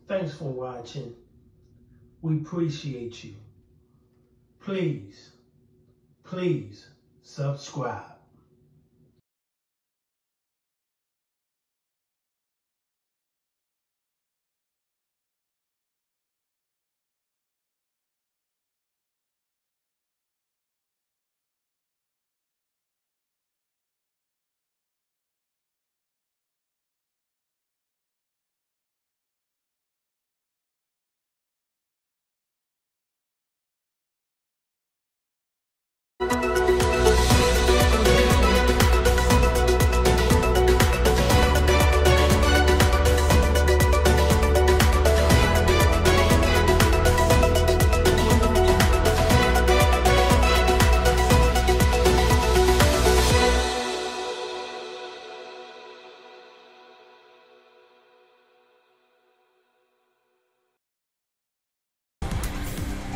Thanks for watching. We appreciate you. Please subscribe.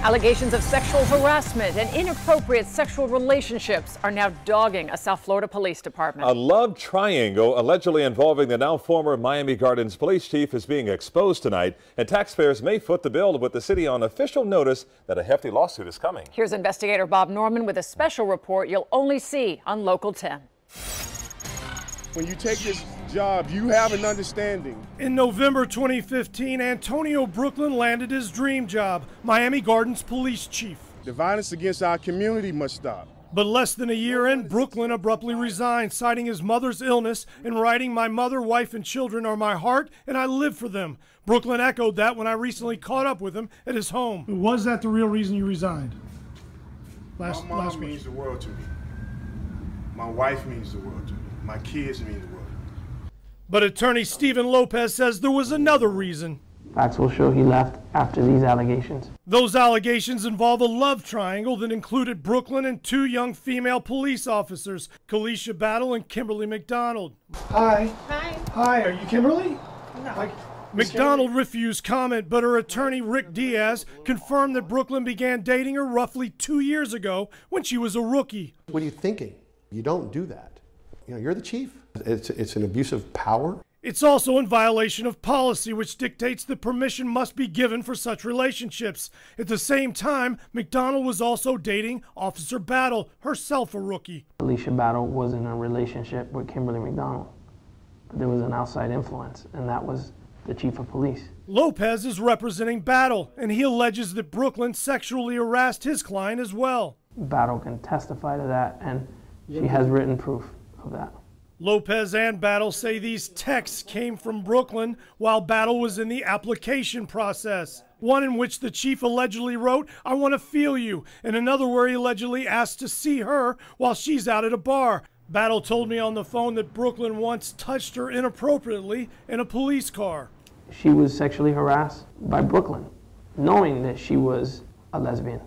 Allegations of sexual harassment and inappropriate sexual relationships are now dogging a South Florida police department. A love triangle allegedly involving the now former Miami Gardens police chief is being exposed tonight, and taxpayers may foot the bill with the city on official notice that a hefty lawsuit is coming. Here's investigator Bob Norman with a special report you'll only see on Local 10. When you take this job, you have an understanding. In November 2015, Antonio Brooklyn landed his dream job, Miami Gardens police chief. The violence against our community must stop. But less than a year in, Brooklyn abruptly resigned, citing his mother's illness and writing, "My mother, wife, and children are my heart, and I live for them." Brooklyn echoed that when I recently caught up with him at his home. Was that the real reason you resigned? My mom means the world to me. My wife means the world to me. My kids mean the world. But attorney Stephen Lopez says there was another reason. Facts will show he left after these allegations. Those allegations involve a love triangle that included Brooklyn and two young female police officers, Kalisha Battle and Kimberly McDonald. Hi. Hi. Hi, are you Kimberly? No. McDonald refused comment, but her attorney Rick Diaz confirmed that Brooklyn began dating her roughly 2 years ago when she was a rookie. What are you thinking? You don't do that. You know, you're the chief. It's an abuse of power. It's also in violation of policy, which dictates that permission must be given for such relationships. At the same time, McDonald was also dating Officer Battle, herself a rookie. Alicia Battle was in a relationship with Kimberly McDonald, but there was an outside influence, and that was the chief of police. Lopez is representing Battle, and he alleges that Brooklyn sexually harassed his client as well. Battle can testify to that, and she has written proof of that. Lopez and Battle say these texts came from Brooklyn while Battle was in the application process. One in which the chief allegedly wrote, "I want to feel you," and another where he allegedly asked to see her while she's out at a bar. Battle told me on the phone that Brooklyn once touched her inappropriately in a police car. She was sexually harassed by Brooklyn, knowing that she was a lesbian.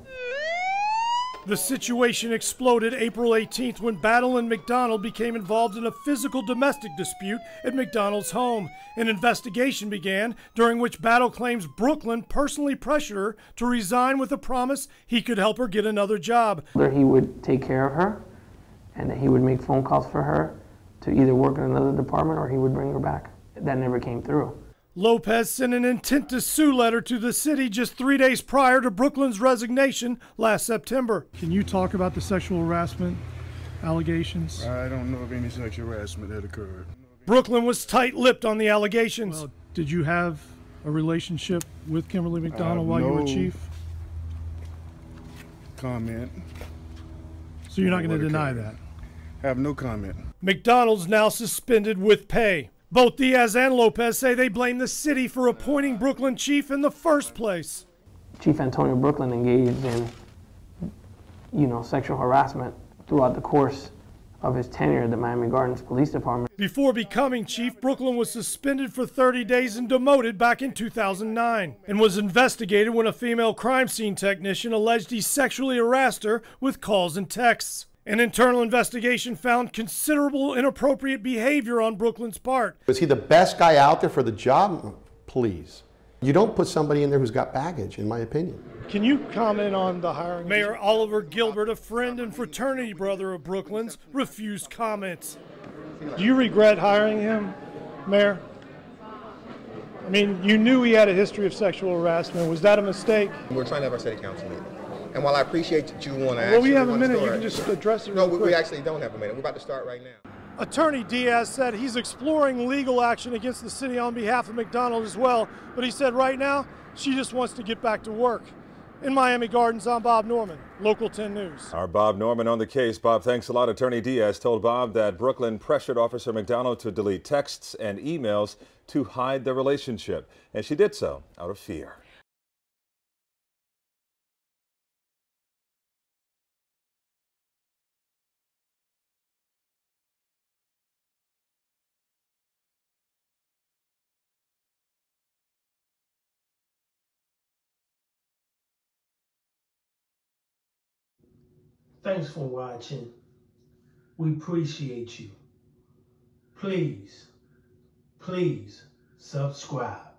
The situation exploded April 18th when Battle and McDonald became involved in a physical domestic dispute at McDonald's home. An investigation began, during which Battle claims Brooklyn personally pressured her to resign with a promise he could help her get another job. That he would take care of her, and that he would make phone calls for her to either work in another department or he would bring her back. That never came through. Lopez sent an intent to sue letter to the city just 3 days prior to Brooklyn's resignation last September. Can you talk about the sexual harassment allegations? I don't know of any sexual harassment that occurred. Brooklyn was tight-lipped on the allegations. Well, did you have a relationship with Kimberly McDonald while you were chief? Comment. So you're not going to deny that? Have no comment. McDonald's now suspended with pay. Both Diaz and Lopez say they blame the city for appointing Brooklyn chief in the first place. Chief Antonio Brooklyn engaged in, sexual harassment throughout the course of his tenure at the Miami Gardens Police Department. Before becoming chief, Brooklyn was suspended for 30 days and demoted back in 2009 and was investigated when a female crime scene technician alleged he sexually harassed her with calls and texts. An internal investigation found considerable inappropriate behavior on Brooklyn's part. Was he the best guy out there for the job? Please. You don't put somebody in there who's got baggage, in my opinion. Can you comment on the hiring? Mayor Oliver Gilbert, a friend and fraternity brother of Brooklyn's, refused comments. Do you regret hiring him, Mayor? I mean, you knew he had a history of sexual harassment. Was that a mistake? We're trying to have our city council meeting. And while I appreciate that you want to Well, we have a minute. You can just address it real quick. No, we actually don't have a minute. We're about to start right now. Attorney Diaz said he's exploring legal action against the city on behalf of McDonald as well, but he said right now she just wants to get back to work. In Miami Gardens, I'm Bob Norman, Local 10 News. Our Bob Norman on the case. Bob, thanks a lot. Attorney Diaz told Bob that Brooklyn pressured Officer McDonald to delete texts and emails to hide the relationship, and she did so out of fear. Thanks for watching. We appreciate you. Please subscribe.